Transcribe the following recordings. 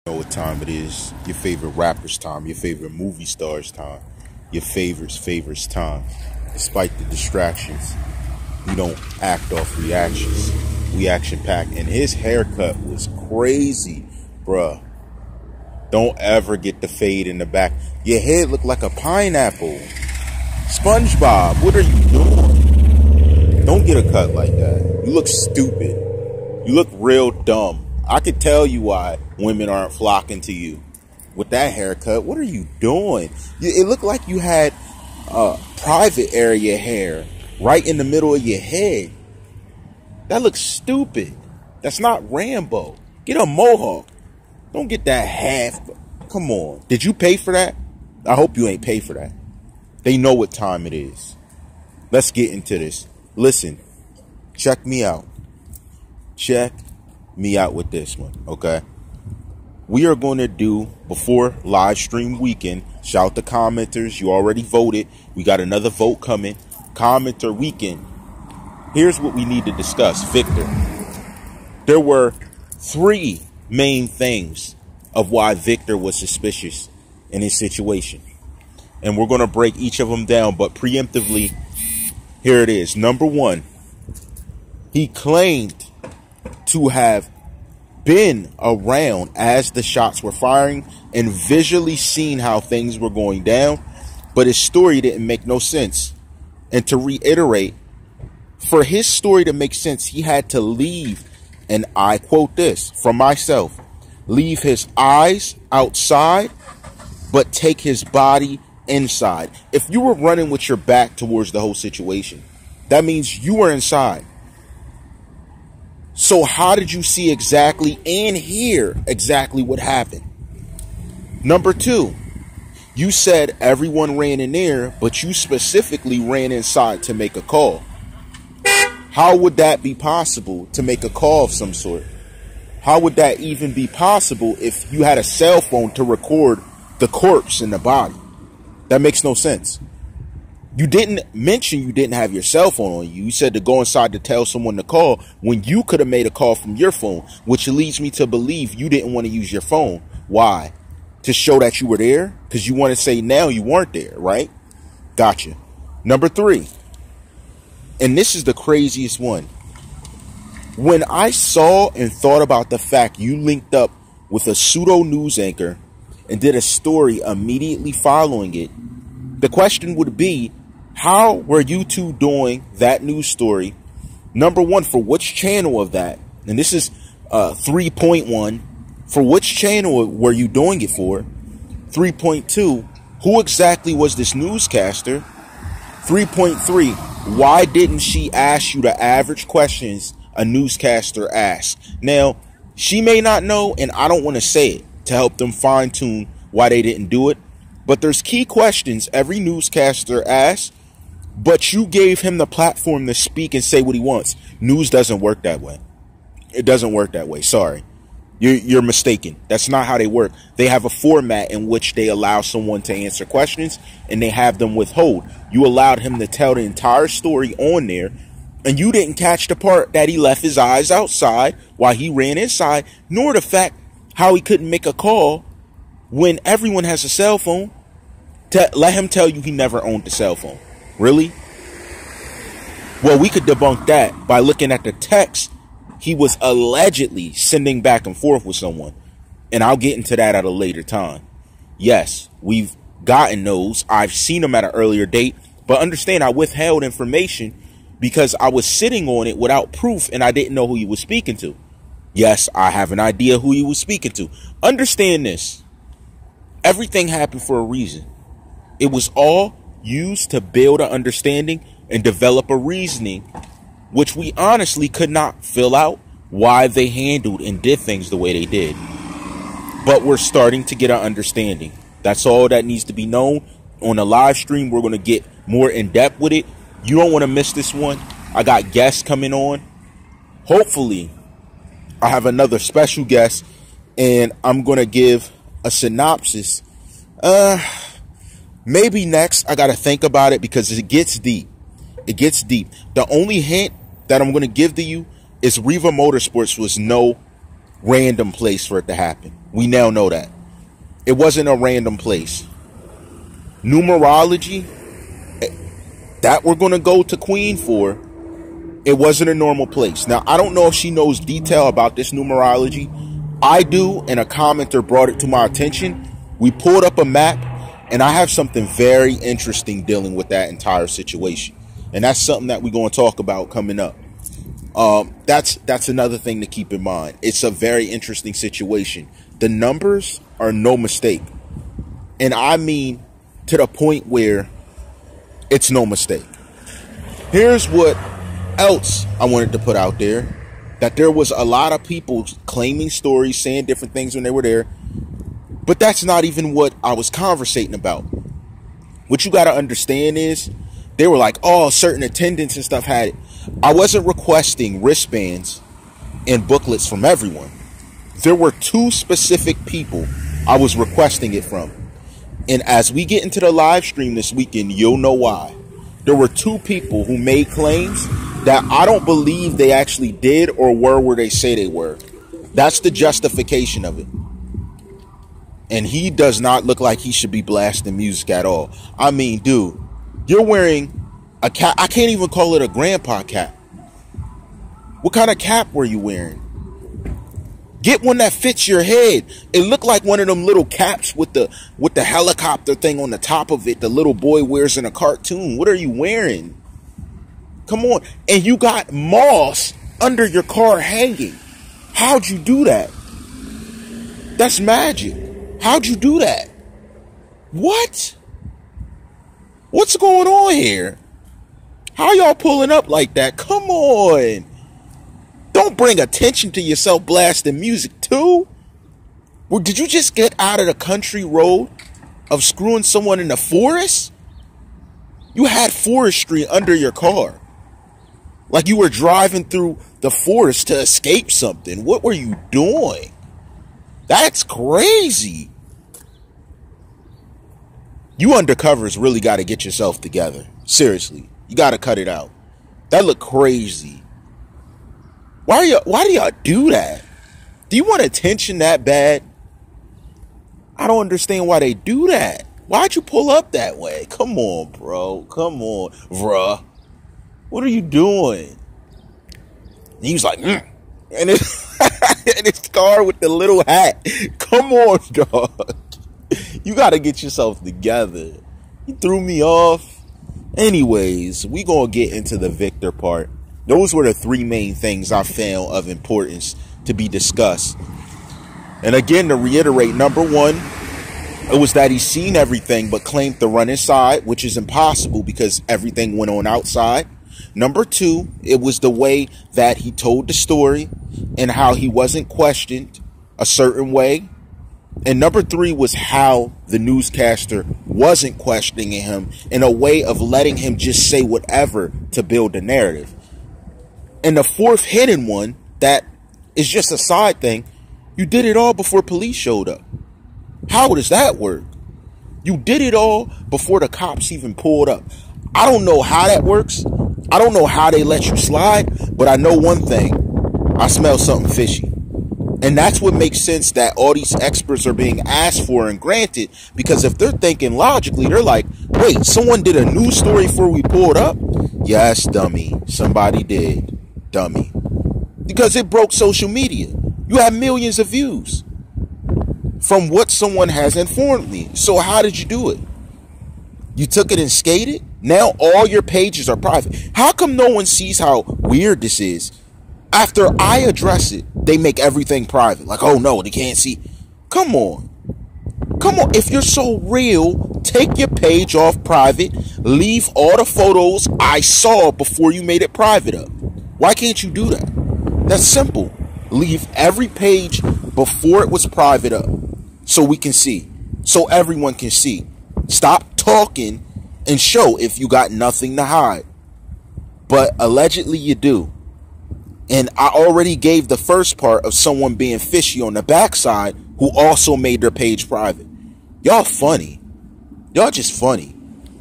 Know what time it is. Your favorite rapper's time, your favorite movie star's time, your favorite's time. Despite the distractions, we don't act off reactions. We action packed. And his haircut was crazy, bruh. Don't ever get the fade in the back. Your head looked like a pineapple. SpongeBob, what are you doing? Don't get a cut like that. You look stupid. You look real dumb. I could tell you why women aren't flocking to you. With that haircut, what are you doing? It looked like you had private area hair right in the middle of your head. That looks stupid. That's not Rambo. Get a mohawk. Don't get that half. Come on. Did you pay for that? I hope you ain't pay for that. They know what time it is. Let's get into this. Listen, check me out. Check me out with this one, okay? We are going to do, before live stream weekend, shout the commenters. You already voted. We got another vote coming. Commenter weekend. Here's what we need to discuss. Victor, there were 3 main things of why Victor was suspicious in his situation. And we're going to break each of them down, but preemptively, here it is. Number 1, he claimed to have been around as the shots were firing and visually seen how things were going down, but his story didn't make no sense. And to reiterate, for his story to make sense, he had to leave, and I quote this from myself, leave his eyes outside, but take his body inside. If you were running with your back towards the whole situation, that means you were inside. So how did you see exactly and hear exactly what happened? Number 2, you said everyone ran in there, but you specifically ran inside to make a call. How would that be possible to make a call of some sort? How would that even be possible if you had a cell phone to record the corpse in the body? That makes no sense. You didn't mention you didn't have your cell phone on you. You said to go inside to tell someone to call when you could have made a call from your phone, which leads me to believe you didn't want to use your phone. Why? To show that you were there? Because you want to say now you weren't there, right? Gotcha. Number 3, and this is the craziest one. When I saw and thought about the fact you linked up with a pseudo news anchor and did a story immediately following it, the question would be, how were you two doing that news story? Number 1, for which channel of that? And this is 3.1. For which channel were you doing it for? 3.2. Who exactly was this newscaster? 3.3. Why didn't she ask you the average questions a newscaster asks? Now, she may not know, and I don't want to say it to help them fine tune why they didn't do it. But there's key questions every newscaster asks, but you gave him the platform to speak and say what he wants. News doesn't work that way. It doesn't work that way. Sorry. You're mistaken. That's not how they work. They have a format in which they allow someone to answer questions and they have them withhold. You allowed him to tell the entire story on there, and you didn't catch the part that he left his eyes outside while he ran inside, nor the fact how he couldn't make a call when everyone has a cell phone. To let him tell you he never owned a cell phone. Really? Well, we could debunk that by looking at the text he was allegedly sending back and forth with someone. And I'll get into that at a later time. Yes, we've gotten those. I've seen them at an earlier date. But understand, I withheld information because I was sitting on it without proof and I didn't know who he was speaking to. Yes, I have an idea who he was speaking to. Understand this. Everything happened for a reason. It was all used to build an understanding and develop a reasoning, which we honestly could not fill out why they handled and did things the way they did. But we're starting to get an understanding. That's all that needs to be known. On the live stream, we're going to get more in depth with it. You don't want to miss this one. I got guests coming on. Hopefully, I have another special guest, and I'm going to give a synopsis. Maybe next. I got to think about it because it gets deep. It gets deep. The only hint that I'm going to give to you is Riva Motorsports was no random place for it to happen. We now know that. It wasn't a random place. Numerology, that we're going to go to Queen for, it wasn't a normal place. Now, I don't know if she knows detail about this numerology. I do, and a commenter brought it to my attention. We pulled up a map, and I have something very interesting dealing with that entire situation. And that's something that we're going to talk about coming up. That's another thing to keep in mind. It's a very interesting situation. The numbers are no mistake. And I mean to the point where it's no mistake. Here's what else I wanted to put out there. That there was a lot of people claiming stories, saying different things when they were there. But that's not even what I was conversating about. What you got to understand is, they were like, oh, certain attendants and stuff had it. I wasn't requesting wristbands and booklets from everyone. There were 2 specific people I was requesting it from. And as we get into the live stream this weekend, you'll know why. There were 2 people who made claims that I don't believe they actually did or were where they say they were. That's the justification of it. And he does not look like he should be blasting music at all. I mean, dude, you're wearing a cap. I can't even call it a grandpa cap. What kind of cap were you wearing? Get one that fits your head. It looked like one of them little caps with the helicopter thing on the top of it the little boy wears in a cartoon. What are you wearing? Come on. And you got moss under your car hanging. How'd you do that? That's magic. How'd you do that? What? What's going on here? How y'all pulling up like that? Come on. Don't bring attention to yourself blasting music too. Well, did you just get out of the country road of screwing someone in the forest? You had forestry under your car. Like you were driving through the forest to escape something. What were you doing? That's crazy. You undercovers really got to get yourself together. Seriously. You got to cut it out. That look crazy. Why do y'all do that? Do you want attention that bad? I don't understand why they do that. Why'd you pull up that way? Come on, bro. Come on, bruh. What are you doing? And he was like, and his car with the little hat. Come on, dog. You got to get yourself together. You threw me off. Anyways, we going to get into the Victor part. Those were the 3 main things I found of importance to be discussed. And again, to reiterate, number 1, it was that he's seen everything but claimed to run inside, which is impossible because everything went on outside. Number 2, it was the way that he told the story and how he wasn't questioned a certain way. And number 3 was how the newscaster wasn't questioning him in a way of letting him just say whatever to build a narrative. And the 4th hidden one, that is just a side thing, you did it all before police showed up. How does that work? You did it all before the cops even pulled up. I don't know how that works. I don't know how they let you slide, but I know one thing. I smell something fishy. And that's what makes sense that all these experts are being asked for and granted, because if they're thinking logically, they're like, wait, someone did a news story before we pulled up? Yes, dummy. Somebody did. Dummy. Because it broke social media. You have millions of views from what someone has informed me. So how did you do it? You took it and skated? Now all your pages are private. How come no one sees how weird this is? After I address it, they make everything private. Like, oh no, they can't see. Come on. Come on. If you're so real, take your page off private. Leave all the photos I saw before you made it private up. Why can't you do that? That's simple. Leave every page before it was private up so we can see. So everyone can see. Stop talking and show if you got nothing to hide. But allegedly you do. And I already gave the first part of someone being fishy on the backside who also made their page private. Y'all funny. Y'all just funny.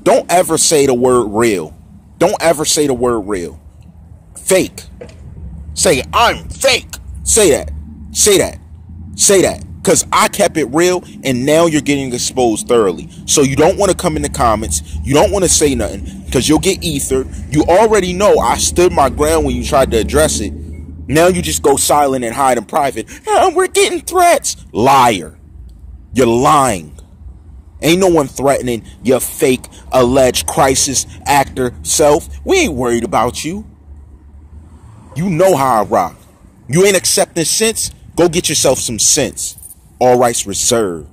Don't ever say the word real. Don't ever say the word real. Fake. Say, I'm fake. Say that. Say that. Say that. Because I kept it real, and now you're getting exposed thoroughly. So you don't want to come in the comments. You don't want to say nothing, because you'll get ethered. You already know I stood my ground when you tried to address it. Now you just go silent and hide in private. We're getting threats. Liar. You're lying. Ain't no one threatening your fake, alleged crisis actor self. We ain't worried about you. You know how I rock. You ain't accepting sense? Go get yourself some sense. All rights reserved.